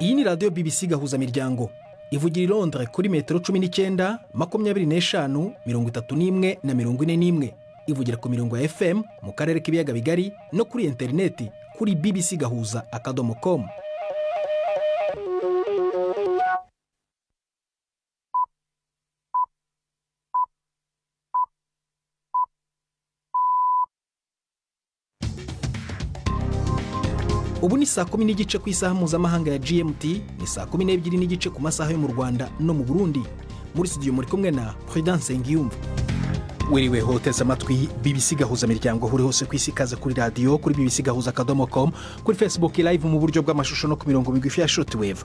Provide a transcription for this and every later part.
Iyi ni radio BBC gahuza miryango ivugira i Londres kuri metero 19, 25, 31 na 41. Ivugira ku mirongo ya FM mu karere k'ibiyaga bigari no kuri interineti kuri bbcgahuza.com. Ubu ni saa 10 n'igice ku isaha mpuzamahanga ya GMT, ni saa 12 n'igice ku masaha yo mu Rwanda no mu Burundi. Muri studio muri kumwe na Prudence Ngiyumva. Wiriwe hoteza amatwi BBC gahuza miryango huri hose ku isi, kaza kuri radio kuri bbcgahuza.com, kuri Facebook live mu buryo bw'amashusho no ku mirongo migufi ya shortwave.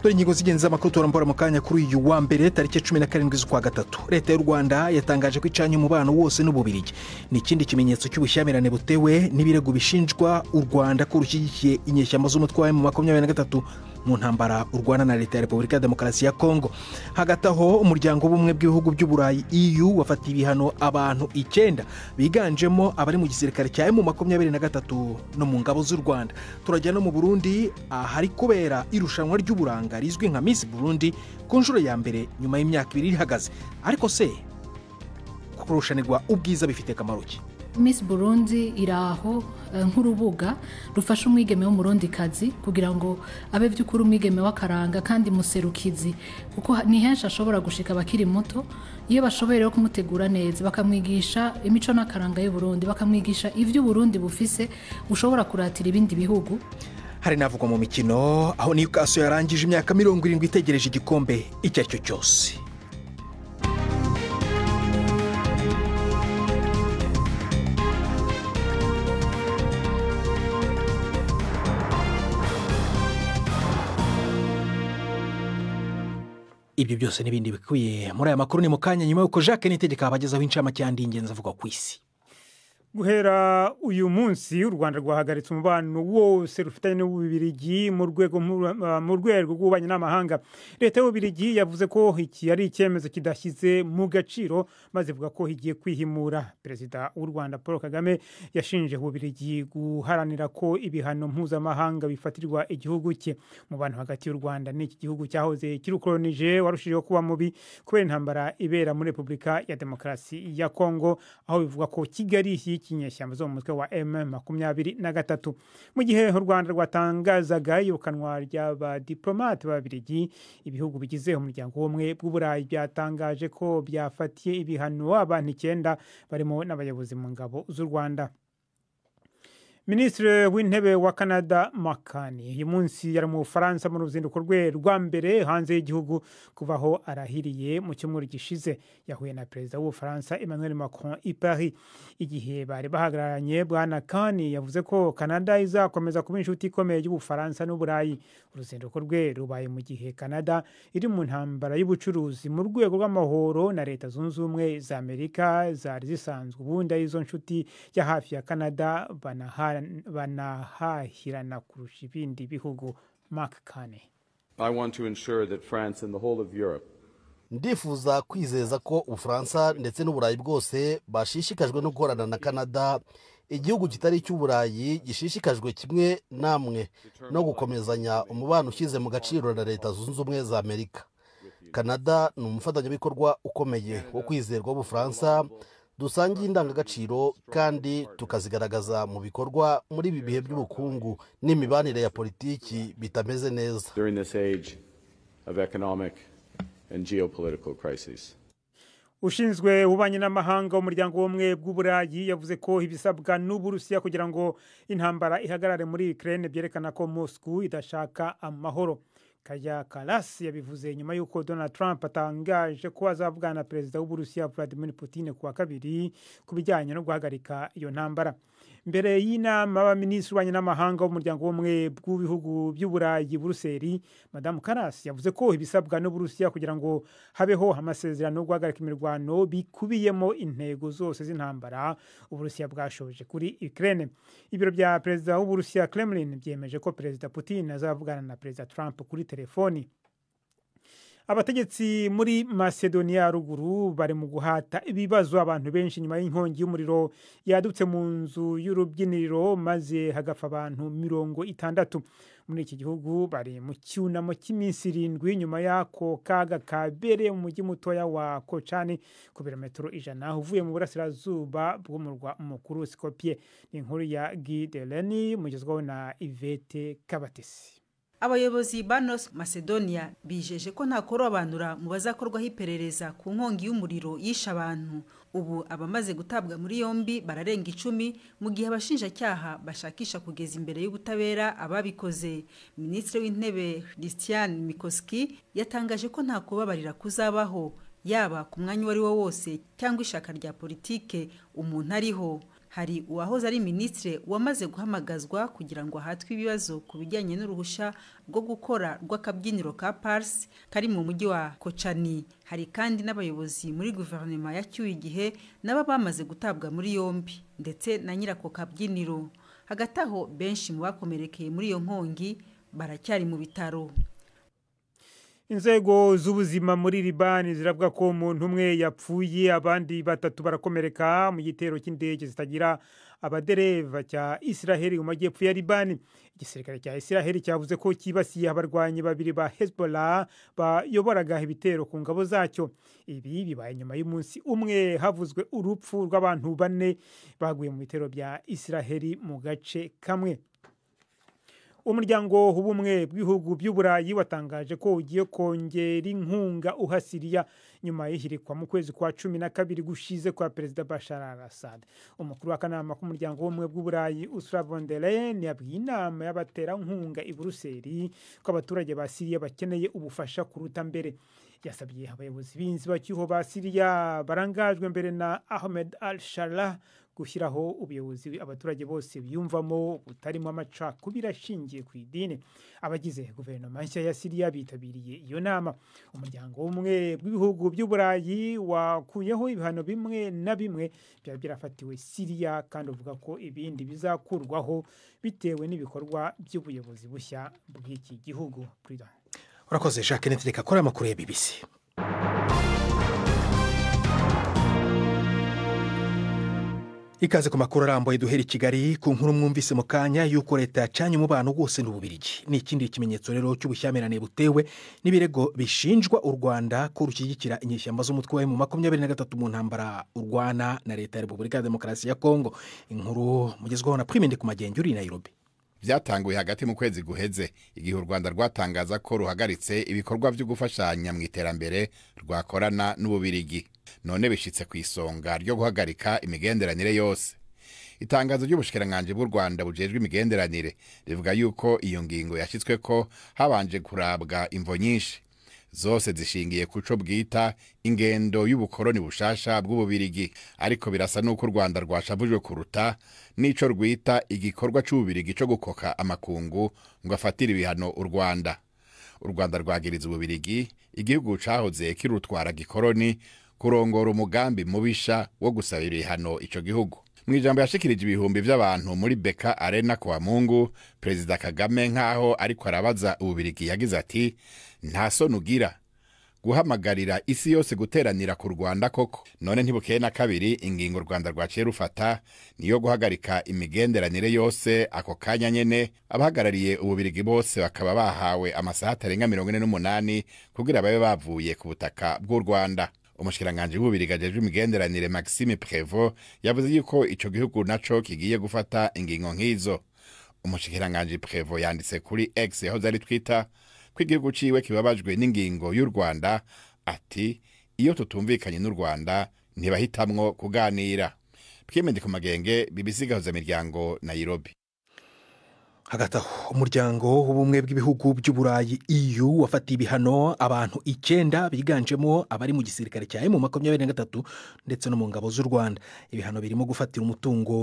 Dore ingingo zigenza amakuru turambora mu kanya kuri uyu wa mbere tariki 17 z'ukwa gatatu. Leta y'u Rwanda yatangaje ko icanye umubano wose n'Ububiligi. Ni ikindi kimenyetso cy'ubushyamirane butewe n'ibirego bishinjwa u Rwanda ko rushyigikiye inyeshyamba z'umutwe wa M23 mu ntambara u Rwanda na Leta ya Repubulika ya Demokarasi ya Kongo. Hagati aho umuryango w'ubumwe bw'ibihugu by'Uburayi EU wafatiye ibihano abantu 9 biganjemo abari mu gisirikare cya M23 no mu ngabo z'u Rwanda. Turajya no mu Burundi ahari kubera irushanwa ry'uburanga rizwi nka Miss Burundi ku nshuro ya mbere nyuma y'imyaka 2 rihagaze. Ariko se kurushanirwa ubwiza bifite kamaro ki? Miss Burundi iraho nk'urubuga rufasha umwigeme w'umurundi kazi kugira ngo abe by'ukuri umwigeme w'akaranga kandi muserukizi, kuko ni henshi ashobora gushika bakiri muto. Iyo bashoboye rero kumutegura neza bakamwigisha imico n'akaranga y'u Burundi, bakamwigisha ivyo Burundi bufise ushobora kuratira ibindi bihugu. Hari navugwa mu mikino aho Newcastle yarangije imyaka 70 itegereje igikombe icyo cyose. Ibyo byose n'ibindi bikuye muri aya makuru ni mu kanya nyuma yuko Jacques Nitegeka abagezaho incamake y'ingenzi avuga ku isi. Guhera uyu munsi u Rwanda rwahagaritse umubano wose rufitanye n'Ububiligi mu rwego rw'ububanyi n'amahanga. Leta y'Ububiligi yavuze ko iki ari icyemezo kidashyize mu gaciro, maze ivuga ko higiye kwihimura. Perezida w'u Rwanda Paul Kagame yashinje Ububiligi guharanira ko ibihano mpuzamahanga bifatirwa igihugu cye. Umubano hagati y'u Rwanda n'iki gihugu cyahoze kirukolonije warushijeho kuba mubi kubera intambara ibera muri Repubulika ya Demokarasi ya Kongo, aho bivuga ko Kigali inyeshyamba zo mu mutwe wa M23. Mu gihe u Rwanda rwatangazaga iyobokanwa ry'abadiplomate b'Ababiligi, ibihugu bigize umuryango w'ubumwe bw'Uburayi byatangaje ko byafatiye ibihano abantu 9 barimo n'abayobozi mu ngabo z'u Rwanda. Ministre w'intebe wa Canada Makani uyu munsi yari mu Faransa mu ruzinduko rwe rwa mbere hanze y'igihugu kuvaho arahiriye mu cyumweru gishize. Yahuye na perezida w'u Faransa Emmanuel Macron i Paris. Igihe bari bahagararanye, bwana Kani yavuze ko Canada izakomeza kuba inshuti ikomeye y'Ubufaransa n'Uburayi. Uruzinduko rwe rubaye mu gihe Canada iri mu ntambara y'ubucuruzi mu rwego rw'amahoro na Leta Zunze Ubumwe za Amerika zari zisanzwe ubundi izo nshuti ya hafi ya Canada banahahirana kurusha ibindi bihugu. Mark Carney: I want to ensure that France and the whole of Europe ndifuza kwizeza ko Ubufaransa ndetse n'Uburayi bwose bashishikajwe no gukorana na Canada, igihugu kitari cy'Uburayi gishishikajwe kimwe namwe no gukomezanya umubano ushyize mu gaciro na Leta Zunze Ubumwe za Amerika. Canada ni umufatanyabikorwa ukomeye wo kwizerwa w'Ubufaransa, dusangiye indangagaciro kandi tukazigaragaza mu bikorwa muri ibi bihe by'ubukungu n'imibanire ya politiki bitameze neza. During this age of economic and geopolitical crises. Ushinzwe ububanyi n'amahanga umuryango w'ubumwe bw'Uburayi yavuze ko ibisabwa n'Uburusiya kugira ngo intambara ihagarare muri Ukraine byerekana ko Moscow idashaka amahoro. Kaja Kallas yabivuze nyuma yuko Donald Trump atangaje ko azavugana na perezida w'Uburusiya Vladimir Putin ku wa kabiri kubijyanye no guhagarika iyo ntambara. Mbere y'inama y'abaminisitiri b'ububanyi n'amahanga w'umuryango w'ubumwe bw'ibihugu by'Uburayi Buruseli, Madame Kallas yavuze ko ibisabwa n'Uburusiya kugira ngo habeho amasezerano yo guhagarika imirwano bikubiyemo intego zose z'intambara Uburusiya bwashoje kuri Ukraine. Ibiro bya perezida w'Uburusiya Kremlin byemeje ko perezida Putin azavugana na perezida Trump kuri telefoni. abategetsi muri Macedonia ya ruguru bari mu guhata ibibazo abantu benshi nyuma y'inkongi y'umuriro yadutse mu nzu y'urubyiniro maze hagafa abantu 60 muri iki gihugu. Bari mu cyunamo cy'iminsi 7 nyuma y'ako kaga kabereye mu mujyi mutoya wa Kochani ku birometero 100 uvuye mu burasirazuba bw'umurwa mukuru Skopje. Ni inkuru ya Guy Deleni mugezweho na Ivete Kabatesi. Abayobozi ba North Macedonia bijeje ko nta korobanura mu bazakorwaho iperereza ku nkongi y'umuriro yisha abantu. Ubu abamaze gutabwa muri yombi bararenga 10 mu gihe abashinjacyaha bashakisha kugeza imbere y'ubutabera ababikoze. Minisitiri w'Intebe Christian Mikoski yatangaje ko nta kubabarira kuzabaho yaba ku mwanya wari wo wose cyangwa ishaka rya politike umuntu ariho. Hari uwahoze ari ministre wamaze guhamagazwa kugira ngo ahatwe ibibazo ku bijyanye n'uruhusha rwo gukora rw'akabyiniro ka Pars kari mu mujyi wa Kochani. Hari kandi n'abayobozi muri guverinoma yacyuye igihe naba bamaze gutabwa muri yombi ndetse na nyirako kabyiniro. Hagati aho benshi mu bakomerekeye muri iyo nkongi baracyari mu bitaro. Inzego z'ubuzima muri Libani ziravuga ko umuntu umwe yapfuye abandi 3 barakomereka mu gitero cy'indege zitagira abadereva cya Israel mu majyepfo ya Libani. Igisirikare cya Israel cyavuze ko kibasiye abarwanyi 2 ba Hezbollah bayoboraga ibitero ku ngabo zacyo. Ibi bibaye nyuma y'umunsi umwe havuzwe urupfu rw'abantu 4 baguye mu bitero bya Israel mu gace kamwe. Umuryango w'ubumwe bw'ibihugu by'Uburayi watangaje ko ugiye kongera inkunga uha Syria nyuma y'ihirikwa mu kwezi kwa 12 gushize kwa Perezida Bashar al-Assad. Umukuru w'akanama k'umuryango w'ubumwe bw'Uburayi Ursula von der Leyen yabwiye inama y'abatera nkunga i Buruseli ko abaturage ba Syria bakeneye ubufasha kuruta mbere. Yasabye abayobozi b'inzibacyuho ba Syria barangajwe mbere na Ahmed al-Sharaa gushyiraho ubuyobozi abaturage bose biyumvamo butarimo amacakubiri ashingiye ku idini. Abagize guverinoma nshya ya Syria bitabiriye iyo nama. Umuryango w'ubumwe bw'ibihugu by'Uburayi wakuyeho ibihano bimwe na bimwe byari byarafatiwe Syria kandi uvuga ko ibindi bizakurwaho bitewe n'ibikorwa by'ubuyobozi bushya bw'iki gihugu. Urakoze Jacques Netreka akora amakuru ya BBC. Ikaze ku makuru arambuye duhera i Kigali ku nkuru mwumvise mu kanya y'uko leta yacanye umubano wose n'Ububirigi. Ni ikindi kimenyetso rero cy'ubushyamirane butewe n'ibirego bishinjwa u Rwanda ko rushyigikira inyeshyamba z'umutwe wa M23 mu ntambara urwana na leta ya Repubulika ya Demokarasi ya Kongo. Inkuru mugezweho na Prime Ndikumagenge uri Nairobi. Byatanguye hagati mu kwezi guheze igihe u Rwanda rwatangaza ko ruhagaritse ibikorwa byo gufashanya mu iterambere rwakorana n'Ububirigi. None bishitse ku isonga ryo guhagarika imigenderanire yose. Itangazo ry'ubushikiranganje bw'u Rwanda bujejwe imigenderanire rivuga yuko iyo ngingo yashitswe ko habanje kurabwa imvo nyinshi zose zishingiye kuco bwita ingendo y'ubukoroni bushasha bw'Ububirigi, ariko birasa nuko u Rwanda rwashavujwe kuruta nico rwita igikorwa c'Ububirigi cyo gukoka amakungu ngo afatire ibihano u Rwanda. U Rwanda rwagiriza Ububirigi igihugu cahoze kirutwara gikoroni kurongora umugambi mubisha wo gusabira ihano ico gihugu. Mwijambo yashikirije ibihumbi by'abantu muri Beka Arena kwa Mungu, Perezida Kagame nkaho ariko arabaza Ububirigi yagize ati nta soni ugira guhamagarira isi yose guteranira ku Rwanda koko. None ntibukeye na kabiri ingingo u Rwanda rwaciye rufata niyo guhagarika imigenderanire yose ako kanya nyene. Abahagarariye Ububirigi bose bakaba bahawe amasaha atarenga 48 kugira babe bavuye ku butaka bw'u Rwanda. Umushikiranganje w'Ububirigi ajejwe imigenderanire Maxime Prévost yavuze yuko ico gihugu naco kigiye gufata ingingo nk'izo. Umushikiranganje Prévost yanditse kuri X yahoze ari Twitter ko igihugu ciwe kibabajwe n'ingingo y'u Rwanda, ati iyo tutumvikanye n'u Rwanda ntibahitamwo kuganira. Prime Ndikumagenge, BBC gahuza miryango, Nairobi. Hagati aho umuryango w'ubumwe bw'ibihugu by'Uburayi EU wafatiye ibihano abantu 9 biganjemo abari mu gisirikare cya M23 ndetse no mu ngabo z'u Rwanda. Ibihano birimo gufatira umutungo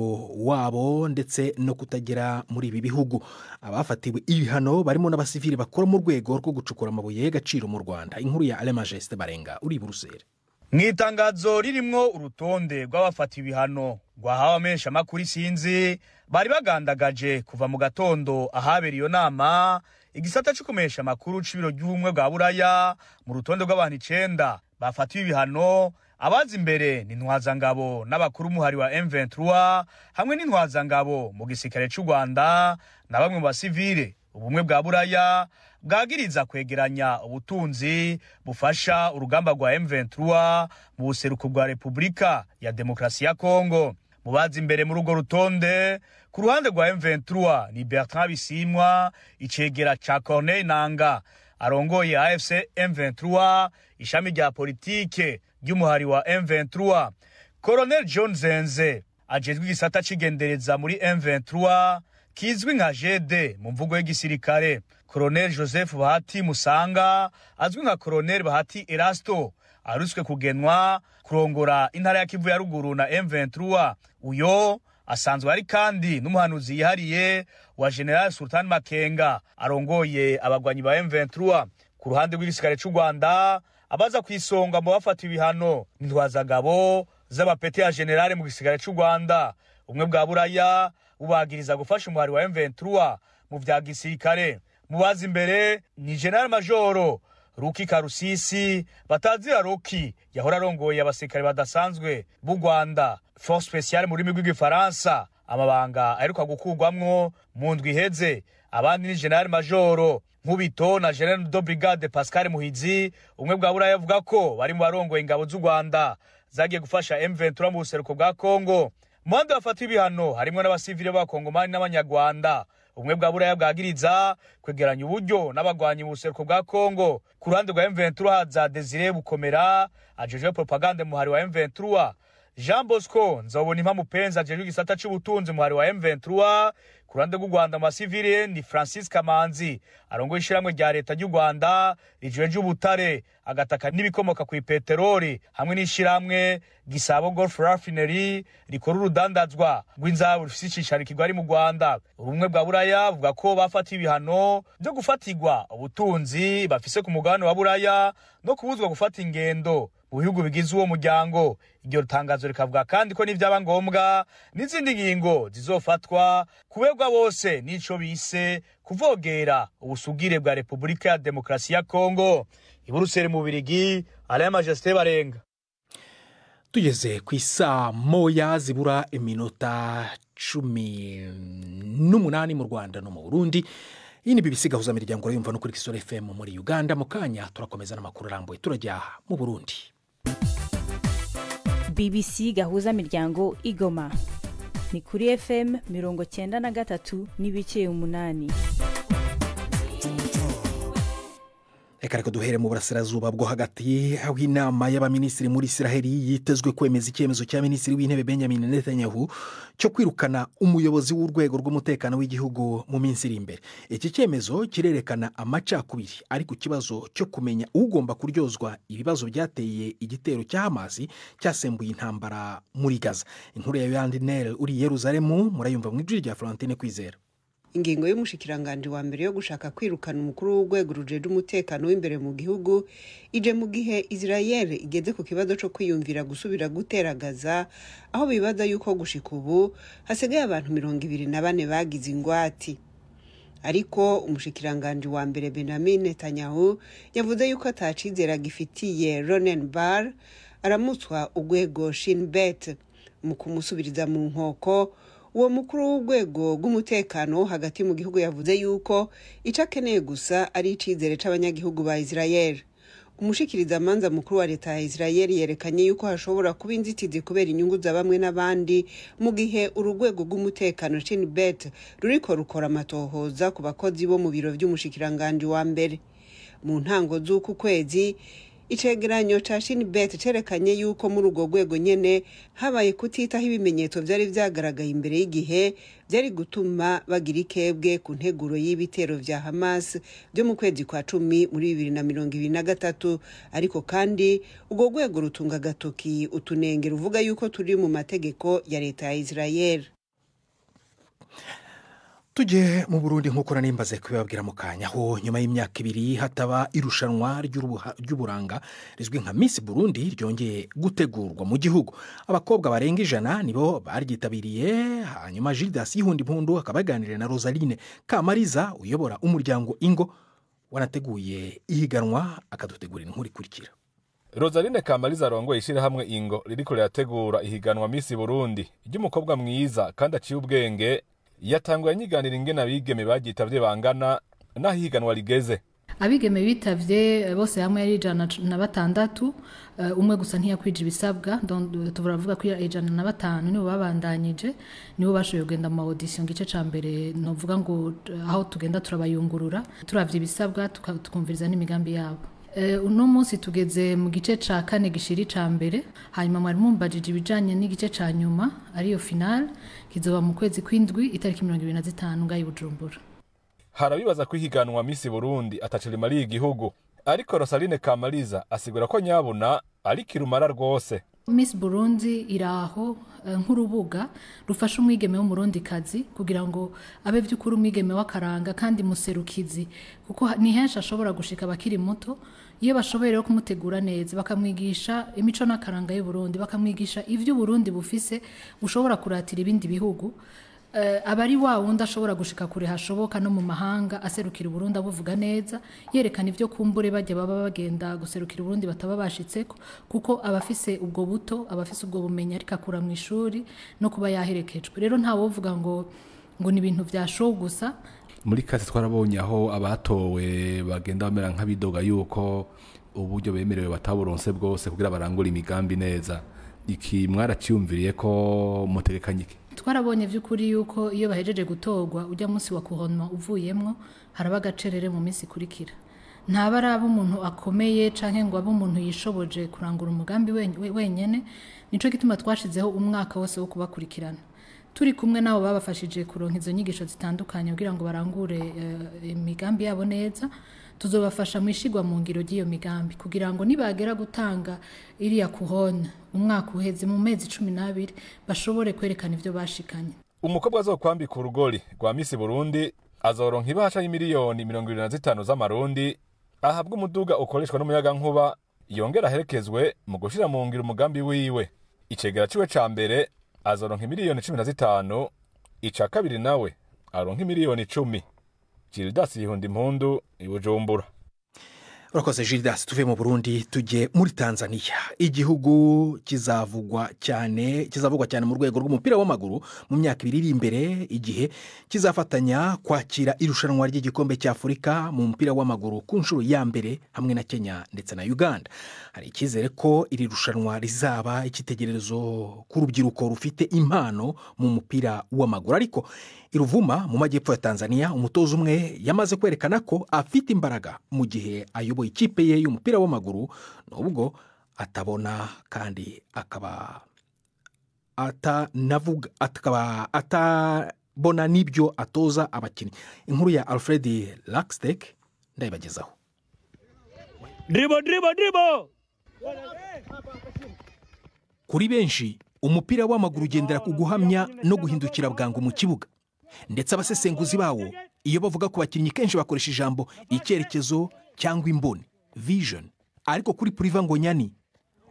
wabo ndetse no kutagera muri ibi bihugu. Abafatiwe ibihano barimo n'abasivili bakora mu rwego rwo gucukura amabuye y'agaciro mu Rwanda. Inkuru ya Ale Majesté Barenga uri Buruseli. Mwitangazo ririmwo urutonde rw'abafatiwe ibihano rwahawe amesha makuru sinzi bari bagandagaje kuva mu gatondo ahabera iyo nama igisata cyo kumesha makuru c'ibiro by'ubumwe bwa Buraya mu rutonde rw'abantu 9 bafatiwe ibihano. Abazi imbere ni ntwazangabo n'abakuru muhari wa M23 hamwe n'intwazangabo mu gisirikare cy'u Rwanda na bamwe mu basivile. Ubumwe bwa Buraya bwagiriza kwegeranya ubutunzi bufasha urugamba rwa M23 mu buseruko bwa Repubulika ya Demokarasi ya Kongo. Mubazi imbere muri urwo rutonde ku ruhande rwa M23 ni Bertrand Bisimwa, icegera ca Corneille Nangaa arongoye AFC M23, ishami rya politike ry'umuhari wa M23. Colonel John Zenze ajejwe igisata cigendereza muri M23 kizwi nka GD mu mvugo y'igisirikare. Colonel Joseph Bahati Musanga azwi nka Colonel Bahati Erasto aruswe kugenwa kurongora intara ya Kivu ya ruguru na M23. Uyo asanzwe ari kandi n'umuhanuzi yihariye wa General Sultan Makenga arongoye abagwanyi ba M23. Ku ruhande rw'igisirikare cy'u Rwanda abaza kwisonga mu bafata ibihano ntwazagabo z'abapete ya generale mu gisirikare cy'u Rwanda. Umwe bwa Buraya ubagiriza gufasha umuhari wa M23 mu vya gisirikare. Mubazi imbere ni General Major Ruki Karusisi Batazira Roki yahora arongoye abasirikare badasanzwe b'u Rwanda, Force Speciale mu rurimi rw'igifaransa, amabanga aheruka gukurwamwo mu ndwi iheze. Abandi ni General Major Nkubito na General de Brigade Pascal Muhizi. Umwe bwa Buraya avuga ko bari mu barongoye ingabo z'u Rwanda zagiye gufasha M23 mu buseruko bwa Kongo. Mu bandi bafata ibihano harimo n'abasivile b'Abakongomani n'Abanyarwanda. Umwe bwa Buraya bwagiriza kwegeranya uburyo n'abagwanyi mu buseruko bwa Kongo. Ku ruhande rwa M23 haza Desire Bukomera ajejwe propagande mu hari wa M23. Jean Bosco Nzobona Impa Mupenzi ajejwe igisata c'ubutunzi mu hari wa M23. Ku ruhande rw'u Rwanda mu basivile ni Francis Kamanzi arongoye ishiramwe rya leta ry'u Rwanda rijejwe ubutare agataka n'ibikomoka ku peteroli hamwe n'ishiramwe Gisabo Golf Raffinery rikora urudandazwa rw'inzabu rufise icicaro Kigali mu Rwanda. Ubumwe bwa Buraya buvuga ko bafata ibihano byo gufatirwa ubutunzi bafise ku mugabane wa Buraya no kubuzwa gufata ingendo mu bihugu bigize uwo muryango. Iryo tangazo rikavuga kandi ko nivyaba ngombwa n'izindi ngingo zizofatwa kuberwa bose n'ico bise kuvogera ubusugire bwa Repubulika ya Demokarasi ya Kongo. I Buruseli mu Birigi, Alain Majesté Barenga. Tugeze ku isaa moya zibura iminota 18 mu Rwanda no mu Burundi. Iyi ni BBC gahuza miryango yumva no kuri Kisoro FM muri Uganda. Mu kanya turakomeza n'amakuru arambuye turajya mu Burundi. BBC gahuza miryango Igoma ni kuri FM 93 n'ibice 8. Reka duhere mu burasirazuba bwo hagati aho inama y'abaminisitiri muri Israeli yitezwe kwemeza icyemezo cya minisitiri w'intebe Benjamin Netanyahu cyo kwirukana umuyobozi w'urwego rw'umutekano w'igihugu mu minsi iri imbere. Iki cyemezo kirerekana amacakubiri ari ku kibazo cyo kumenya ugomba kuryozwa ibibazo byateye igitero cya Hamas cyasembuye intambara muri Gaza. Inkuru ya Yandinel uri Yerusalemu murayumva mu ijwi rya Florentine Kwizera. Ingingo y'umushikiranganje wa mbere yo gushaka kwirukana umukuru w'urwego rujeje umutekano w'imbere mu gihugu ije mu gihe Israel igeze ku kibazo cyo kwiyumvira gusubira gutera Gaza, aho bibaza yuko gushika ubu hasigaye abantu 24 bagize ingwati. Ariko umushikiranganje wa mbere Benjamin Netanyahu yavuze yuko atacizera gifitiye Ronen Bar aramutswa urwego Shin Bet mu kumusubiriza mu nkoko. Uwo mukuru w'urwego rw'umutekano hagati mu gihugu yavuze yuko icakeneye gusa ari icizere c'abanyagihugu ba Israel. Umushikiriza amanza mukuru wa leta ya Israel yerekanye yuko hashobora kuba inzitizi kubera inyungu za bamwe n'abandi mu gihe urugwego rw'umutekano Shin Bet ruriko rukora amatohoza ku bakozi bo mu biro by'umushikiranganje wa mbere. Mu ntango z'uku kwezi icegeranyo ca Shin Bet cerekanye yuko muri urwo rwego nyene habaye kutitaho ibimenyetso vyari vyagaragaye imbere y'igihe byari gutuma bagira ikebwe ku nteguro y'ibitero vya Hamas byo mu kwezi kwa 10 muri 2023. Ariko kandi urwo rwego rutunga gatoki utunenge ruvuga yuko turi mu mategeko ya leta ya Israel. tujye mu Burundi nk'uko nanimbaze kubibabwira mu kanya aho nyuma y'imyaka 2 hataba irushanwa ry'uburanga rizwi nka Miss Burundi ryongeye gutegurwa mu gihugu. Abakobwa barenga 100 nibo baryitabiriye, hanyuma Gildas Yihundi Mpundu akabaganira na Rosaline Kamariza uyobora umuryango Ingo wanateguye ihiganwa akadutegurira inkuru ikurikira. Rosaline Kamariza arongoye ishirahamwe Ingo ririko rirategura ihiganwa Miss Burundi ry'umukobwa mwiza kandi aciye ubwenge. Yatanguye anyiganira ingene abigeme bagitavye bangana naho ihiganwa rigeze. Abigeme bitavye bose hamwe yari 106, umwe gusa ntiyakwije ibisabwa, turavuga ko 105 nibo babandanyije, nibo bashoboye kugenda mu audition gice ca mbere, novuga ngo aho tugenda turabayungurura turavye ibisabwa tukumviriza n'imigambi yabo. Uno munsi tugeze mu gice ca 4 gishiri ca mbere, hanyuma mwari mumbajije ibijanye n'igice ca nyuma ariyo final kizoba mu kwezi kw'indwi itariki 25 ngayi Bujumbura. Harabibaza ko ihiganwa Miss Burundi ataciri mari igihugu, ariko Rosaline Kamariza asigura ko nyabuna ari kirumara rwose. Miss Burundi iraho nk'urubuga rufasha umwigeme w'umurundikazi kugira ngo abe vy'ukuri umwigeme w'akaranga kandi muserukizi, kuko ni henshi ashobora gushika bakiri muto. Iyo bashoboye rero kumutegura neza bakamwigisha imico n'akaranga y'u Burundi, bakamwigisha ivyo Burundi bufise bushobora kuratira ibindi bihugu, abari wa wundi ashobora gushika kure hashoboka no mu mahanga aserukira Burundi abuvuga neza, yerekana ivyo kumbure bajye baba bagenda guserukira Burundi bataba bashitseko, kuko abafise ubwo buto, abafise ubwo bumenyi ariko akura mu ishuri no kuba yaherekejwe. Rero nta wovuga ngo ni ibintu vya show gusa. Muri kase twarabonye aho abatowe bagenda bamera nk'abidoga yuko uburyo bemerewe bataburonse bwose kugira barangura imigambi neza. Iki mwaraciyumviriye ko mutegekanye iki? Twarabonye vy'ukuri yuko iyo bahejeje gutorwa ujya munsi wa kuhonwa uvuyemwo haraba gacerere mu minsi kurikira. Ntabaraba umuntu akomeye canke ngo abe umuntu yishoboje kurangura umugambi wenyene, nico gituma twashizeho umwaka wose wo kubakurikirana. Turi kumwe nabo babafashije kuronka izo nyigisho zitandukanye kugira ngo barangure imigambi yabo neza. Tuzobafasha mwishigwa mu ngiro giyo migambi kugira ngo nibagera gutanga iriya kuhona umwaka uheze mu mezi 12 bashobore kwerekana ivyo bashikanye. Umukobwa azokwambika urugori rwa Miss Burundi azoronka ibahasha y'imiliyoni 25 z'amarundi, ahabwa umuduga ukoreshwa n'umuyaga nkuba, yongera aherekezwe mu gushira mu ngiro umugambi wiwe. Icegera ciwe ca mbere azoronka miliyoni 15, ica kabiri nawe aronka miliyoni 10. Gildas Yihundi Mpundu Bujumbura. Urakoze Gildas. Tuve mu Burundi tujye muri Tanzania. Igihugu kizavugwa cyane mu rwego rw'umupira w'amaguru mu myaka 2 iri imbere, igihe kizafatanya kwakira irushanwa ry'igikombe cy'Afrika mu mupira w'amaguru ku nshuro ya mbere hamwe na Kenya ndetse na Uganda. Hari ikizere ko iri rushanwa rizaba ikitegererezo ku rubyiruko rufite impano mu mupira w'amaguru. Ariko Iruvuma mu majyepfo ya Tanzania umutoza umwe yamaze kwerekana ko afite imbaraga mu gihe ayoboye ikipe ye y'umupira w'amaguru, nubwo atabona kandi akaba atabona n'ibyo atoza abakinnyi. Inkuru ya Alfred Laxtek ndayibagezaho. Dribo. Kuri benshi umupira w'amaguru ugendera ku guhamya no guhindukira bwangu mu kibuga, ndetse abasesenguzi bawo iyo bavuga ku bakinnyi kenshi bakoresha ijambo icyerekezo cyangwa imboni vision. Ariko kuri Priva Ngonyani,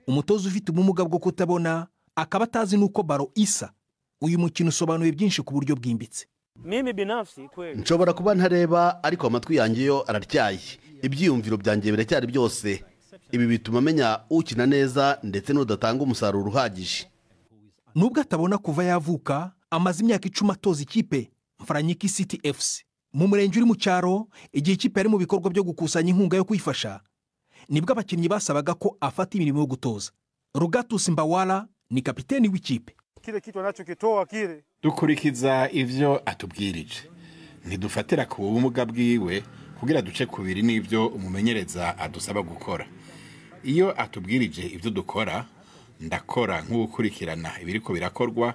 umutoza ufite ubumuga bwo kutabona akaba atazi nuko baro isa, uyu mukino usobanuye byinshi ku buryo bwimbitse. Mimi binafsi kweli nshobora kuba ntareba ariko amatwi yanjye yo araryaye, ibyiyumviro byanjye biracyari byose. Ibi bituma menya ukina neza ndetse n'udatanga umusaruro uhagije. Nubwo atabona kuva yavuka, amaze imyaka 10 atoza ikipe Mfaranyiki City FC mu murenge uri mu cyaro. Igihe ikipe ari mu bikorwa byo gukusanya inkunga yo kwifasha, nibwo abakinnyi basabaga ko afata imirimo yo gutoza. Rugatus Mbawala ni kapiteni w'ikipe. Kile kitu anachokitoa kile dukurikiza ivyo atubwirije, ntidufatira ku bumuga bwiwe kugira duce kubiri n'ivyo umumenyereza adusaba gukora. Iyo atubwirije ivyo dukora, ndakora nk'ukurikirana ibiriko birakorwa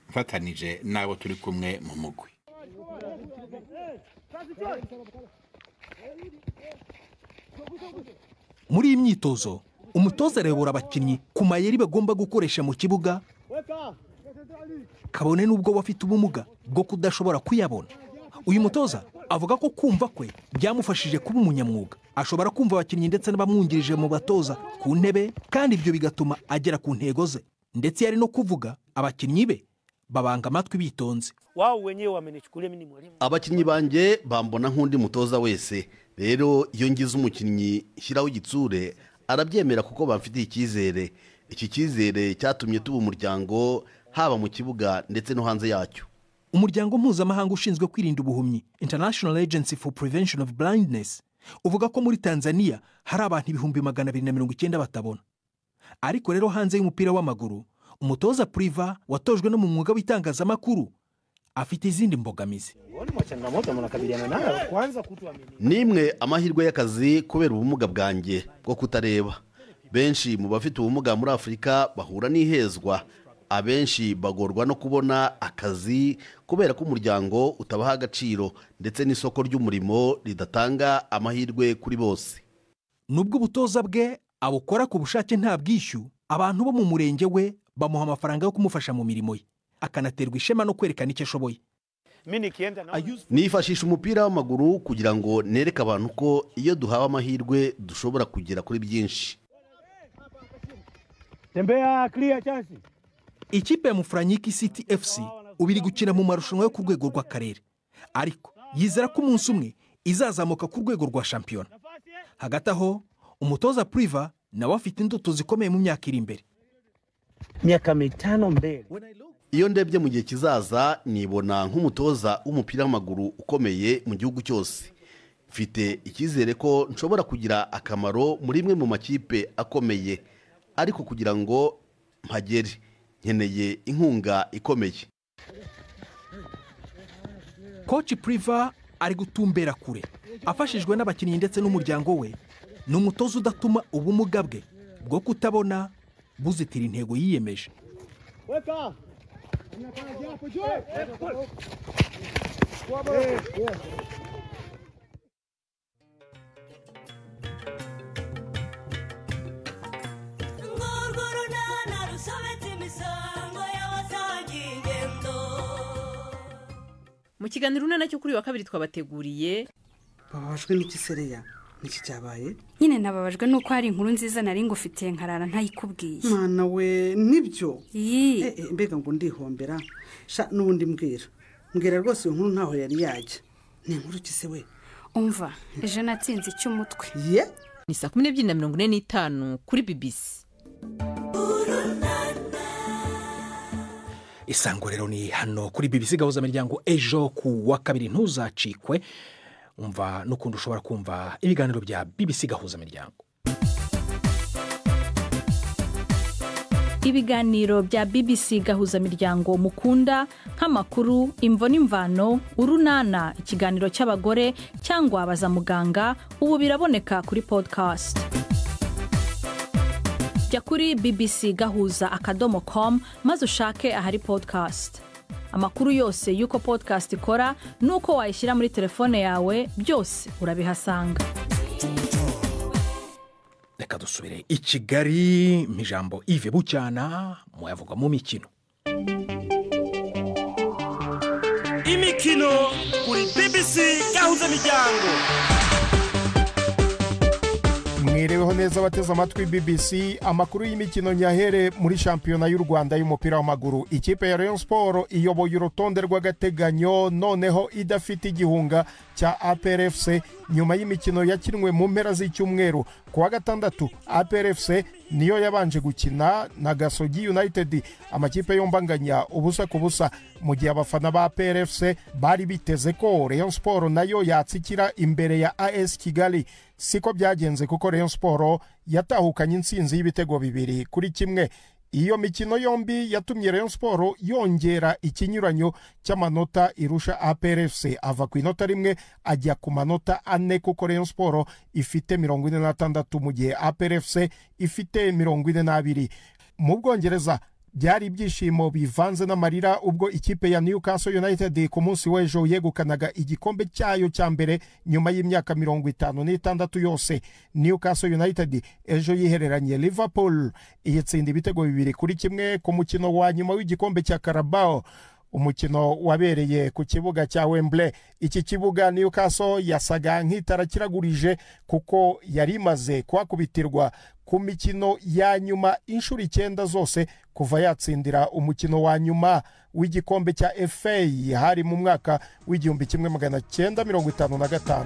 mfatanije nabo turi kumwe mu mugwi. Muri iyi myitozo umutoza arebura abakinnyi ku mayeri bagomba gukoresha mu kibuga, kabone n'ubwo bafite ubumuga bwo kudashobora kuyabona. uyu mutoza avuga ko kumva kwe byamufashije kuba umunyamwuga, ashobora kumva abakinnyi ndetse n'abamwungirije mu batoza ku ntebe, kandi ibyo bigatuma agera ku ntego ze, ndetse yari no kuvuga abakinnyi be babanga amatwi bitonze. Wao wenyewe wamenichukulia mimi mwalimu. Abakinnyi banjye bambona nk'undi mutoza wese, rero iyo ngize umukinnyi shyiraho igitsure arabyemera kuko bamfitiye icyizere. Iki cyizere cyatumye tuba umuryango haba mu kibuga ndetse no hanze yacyo. Umuryango mpuzamahanga ushinzwe kwirinda ubuhumyi, International Agency for Prevention of Blindness, uvuga ko muri Tanzania hari abantu 290 batabona. Ariko rero hanze y'umupira w'amaguru, umutoza Priva watojwe no mu mwuga w'itangazamakuru afite izindi mbogamizi. Nimwe amahirwe y'akazi kubera ubumuga bwanjye bwo kutareba. Benshi mu bafite ubumuga muri Afurika bahura n'ihezwa. Abenshi bagorwa no kubona akazi kubera ko umuryango utabaha agaciro ndetse n'isoko ry'umurimo ridatanga amahirwe kuri bose. Nubwo ubutoza bwe abukora ku bushake nta bwishyu, abantu bo mu murenge we bamuha amafaranga yo kumufasha mu mirimo ye, akanaterwa ishema no kwerekana icyo ashoboye. Nifashisha umupira w'amaguru kugira ngo nereke abantu ko iyo duhawe amahirwe dushobora kugera kuri byinshi. Tembea clear chance. Ikipe ya Mufranyiki City FC ubiri gukina mu marushanwa yo ku rwego rw'akarere, ariko yizera ko umunsi umwe izazamuka ku rwego rwa shampiyona. Hagati aho umutoza Priva nawe afite indoto zikomeye mu myaka iri imbere. Miaka 5 mbele. Iyo ndebye mu gihe kizaza nibona nk'umutoza w'umupira w'amaguru ukomeye mu gihugu cyose. Mfite icyizere ko nshobora kugira akamaro muri imwe mu makipe akomeye, ariko kugira ngo mpagere nkeneye inkunga ikomeye. Coach Priva ari gutumbera kure, afashijwe n'abakinnyi ndetse n'umuryango we. Ni umutoza udatuma ubumuga bwe bwo kutabona buzitira intego yiyemeje. Mu kiganiro nacyo kuri wa kabiri twabateguriye. Babajwe n'iki Sereya? Niki cyabaye? Nyine nababajwe nuko hari inkuru nziza nari ngufitiye nkarara ntayikubwiye. Mana we, nibyo. Mbega ngo ndihombera. Sha nubundi mbwira rwose iyo nkuru ntaho yari yajya. Ni inkuru kise we? Umva, ejo natsinze icy'umutwe. Ye? Ni 12:45 kuri BBC. Isango rero ni hano kuri BBC gahuza miryango ejo ku wa kabiri, ntuzacikwe. Umva n'ukundi ushobora kumva ibiganiro bya BBC gahuza miryango. Ibiganiro bya BBC gahuza miryango mukunda nk'amakuru, imvo n'imvano, urunana, ikiganiro cy'abagore cyangwa abaza muganga, ubu biraboneka kuri podcast. Jya kuri bbcgahuza.com maze ushake ahari podcast. Amakuru yose yuko podcast ikora nuko wayishyira muri telefone yawe, byose urabihasanga. Reka dusubire i Kigali mu ijambo Yves Bucyana mu yavuga mu mikino. Imikino kuri BBC gahuza miryango. Mwireweho neza bateze amatwi BBC. Amakuru y'imikino nyahere muri shampiyona y'u Rwanda y'umupira w'amaguru. Ikipe ya Rayon Sport iyoboye urutonde rw'agateganyo, noneho idafite igihunga cya APR FC nyuma y'imikino yakinwe mu mpera z'icyumweru. Kuwa gatandatu APR FC niyo yabanje gukina na Gasogi United, amakipe yombanganya ubusa ku busa, mu gihe abafana ba APR FC bari biteze ko Rayon Sport nayo yatsikira imbere ya AS Kigali. Siko byagenze kuko Rayon Sport yatahukanye intsinzi y'ibitego 2-1. Iyo mikino yombi yatumye Rayon Sport yongera ikinyuranyo cy'amanota irusha APR FC, ava ku inota rimwe ajya ku manota 4 kuko Rayon Sport ifite 46 mu gihe APR FC ifite 42. Mu Bwongereza byari ibyishimo bivanze n'amarira ubwo ikipe ya Newcastle United ku munsi w'ejo yegukanaga igikombe cyayo cya mbere nyuma y'imyaka 56 yose. Newcastle United ejo yihereranye Liverpool iyitsinda ibitego 2-1 ku mukino wa nyuma w'igikombe cya Carabao. umukino wabereye ku kibuga cya Wembley. Iki kibuga Newcastle yasaga nk'itarakiragurije kuko yari imaze kuhakubitirwa ku mikino ya nyuma inshuro 9 zose kuva yatsindira umukino wa nyuma w'igikombe cya FA hari mu mwaka w'1955.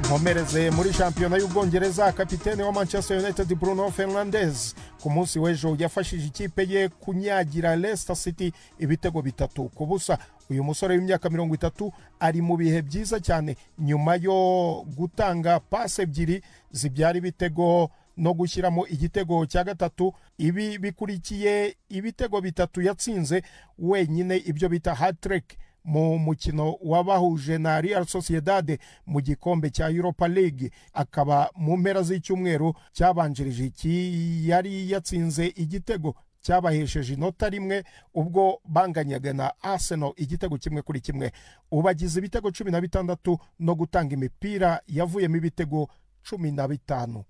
Nkomereze muri shampiyona y'Ubwongereza, kapitene wa Manchester United Bruno Fernandes ku munsi w'ejo yafashije ikipe ye kunyagira Leicester City ibitego 3-0. Uyu musore w'imyaka 30 ari mu bihe byiza cyane nyuma yo gutanga pase 2 zibyara ibitego no gushyiramo igitego cya gatatu. Ibi bikurikiye ibitego 3 yatsinze wenyine, ibyo bita hat-trick mu mukino wabahuje na Real Sociedad mu gikombe cya Europa League. Akaba mu mpera z'icyumweru cyabanjirije iki yari yatsinze igitego cyabahesheje inota rimwe ubwo banganyaga na Arsenal igitego 1-1. Ubagize ibitego 16 no gutanga imipira yavuyemo ibitego 15.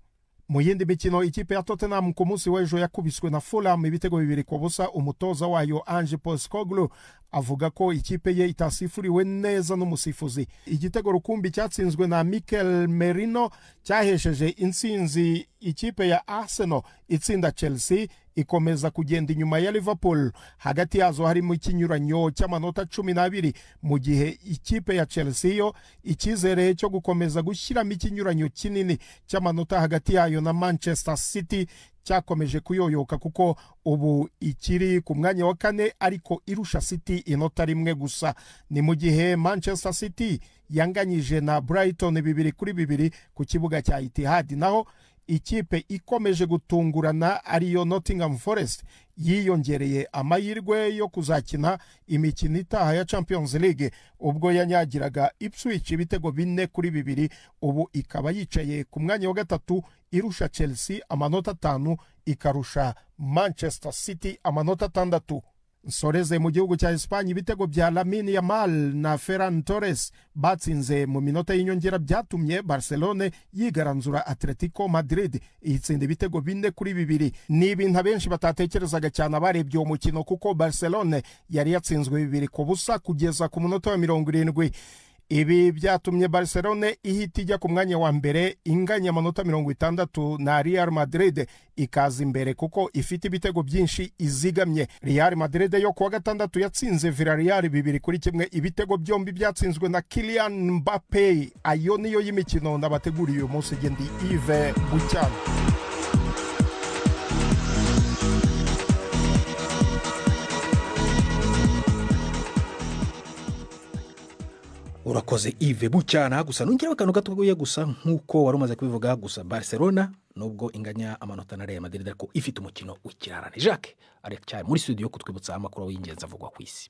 Mu yindi mikino, ikipe ya Tottenham ku munsi w'ejo yakubiswe na Fulham ibitego 2-0. Umutoza wayo Ange Postecoglou avuga ko ikipe ye itasifuriwe neza n'umusifuzi. Igitego rukumbi cyatsinzwe na Mikel Merino cyahesheje intsinzi ikipe ya Arsenal itsinda Chelsea ikomeza kugenda inyuma ya Liverpool. Hagati yazo harimo ikinyuranyo cy'amanota 12, mu gihe ikipe ya Chelsea yo ikizere cyo gukomeza gushyiramo ikinyuranyo kinini cy'amanota hagati yayo na Manchester City cyakomeje kuyoyoka kuko ubu ikiri ku mwanya wa 4 ariko irusha City inota rimwe gusa. Ni mu gihe Manchester City yanganyije na Brighton 2-2 ku kibuga cya Etihad. Naho ikipe ikomeje gutungurana ariyo Nottingham Forest yiyongereye amahirwe yo kuzakina imikino itaha ya Champions League ubwo yanyagiraga Ipswich ibitego 4-2. Ubu ikaba yicaye ku mwanya wa 3 irusha Chelsea amanota 5, ikarusha Manchester City amanota 6. Nsoreze mu gihugu cya Espanye, ibitego bya Lamine Yamal na Ferran Torres batsinze mu minota y'inyongera byatumye Barcelona yigaranzura Atletico Madrid itsinda ibitego 4-2. Ni ibintu abenshi batatekerezaga cyane abarebye uwo mukino kuko Barcelona yari yatsinzwe 2-0 kugeza ku munota wa 70. Ibi byatumye Barcelona ihita ijya ku mwanya wa mbere inganya amanota 60 na Real Madrid ikaza imbere kuko ifite ibitego byinshi izigamye. Real Madrid yo kuwa 6 yatsinze Villarreal 2-1. Ibitego byombi byatsinzwe na Kylian Mbappe. Ayo niyo y'imikino nabateguriye uyu munsi. Gendi Yves Bucyana. Urakoze Yves Bucyana. Gusa nongera akantu gatoya gusa nkuko wari umaze kubivuga, gusa Barcelona nubwo inganya amanota na Real Madrid ariko ifite umukino w'ikirarane. Jacques aracyari muri studio kutwibutsa amakuru y'ingenzi avugwa ku isi.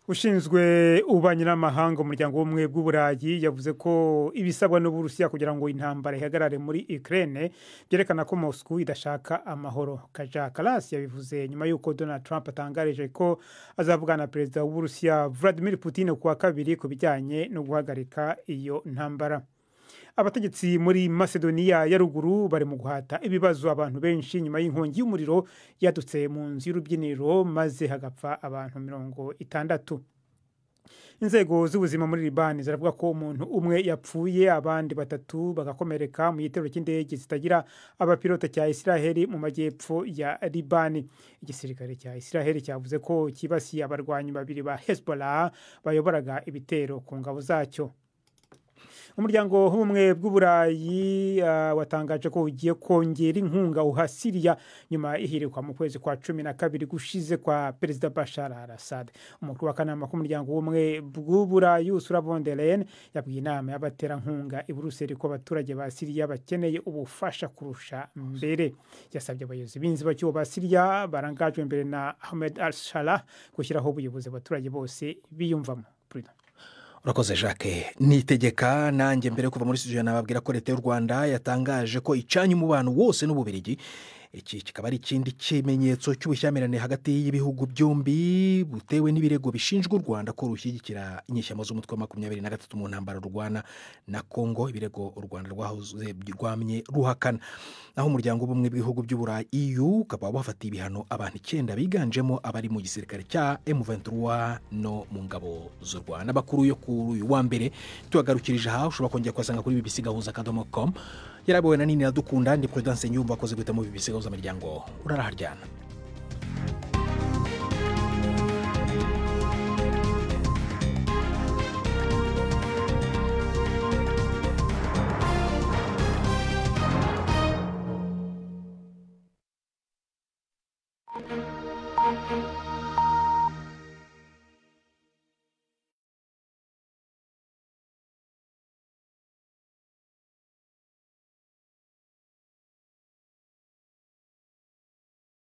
Ushinzwe ububanyi n'amahanga umuryango w'ubumwe bw'Uburayi yavuze ko ibisabwa n'Uburusiya kugira ngo intambara ihagarare muri Ukraine byerekana ko Moscow idashaka amahoro. Kaja Kallas yabivuze nyuma y'uko Donald Trump atangaje ko azavugana na perezida w'Uburusiya Vladimir Putin kuwa 2 ku bijyanye no guhagarika iyo ntambara. Abategetsi muri Macedonia ya ruguru bari mu guhata ibibazo abantu benshi nyuma y'inkongi y'umuriro yadutse mu nzu y'urubyiniro maze hagapfa abantu 60. Inzego z'ubuzima muri Liban ziravuga ko umuntu umwe yapfuye abandi 3 bagakomereka mu gitero cy'indege zitagira abapilote cya Israel mu majyepfo ya Liban. Igisirikare cya Israel cyavuze ko kibasiye abarwanyi 2 ba Hezbollah bayoboraga ibitero ku ngabo zacyo. Umuryango w'ubumwe bw'Uburayi watangaje ko ugiye kongera inkunga uha Syria nyuma ihirikwa mu kwezi kwa 12 gushize kwa Perezida Bashar al-Assad. Umukuru w'akanama k'umuryango w'ubumwe bw'Uburayi Ursula von der Leyen yabwiye inama y'abaterankunga i Buruseli ko abaturage ba Syria bakeneye ubufasha kurusha mbere. Yasabye abayobozi b'inzibacyuho ba Syria barangajwe mbere na Ahmed al-Shalah gushyiraho ubuyobozi abaturage bose biyumvamo. Urakoze Jacques. Nitegeka nanjye mbere kuva muri studio nababwira ko leta y'u Rwanda yatangaje ko icanye umubano wose n'Ububiligi iki kikaba ari ikindi kimenyetso cy'ubushyamirane hagati y'ibihugu byombi butewe n'ibirego bishinjwa u Rwanda ko rushyigikira inyeshyamba z'umutwe wa 23 mu ntambara rurwana na Kongo, ibirego u Rwanda rwamye ruhakana. Naho umuryango w'ubumwe bw'ibihugu by'Uburayi EU ukaba wafatiye ibihano abantu 9 biganjemo abari mu gisirikare cya M23 no mu ngabo z'u Rwanda. Bakuru yo kuri uyu wa mbere tubagarukirije aha, ushobora kongera kwasanga kuri bbc.gahuza.com. Yarabowe na Nini Iradukunda, ndi Prudence Nyumva akoze guhita mu BBC Gahuza Miryango. Uraraharyana. Thank you.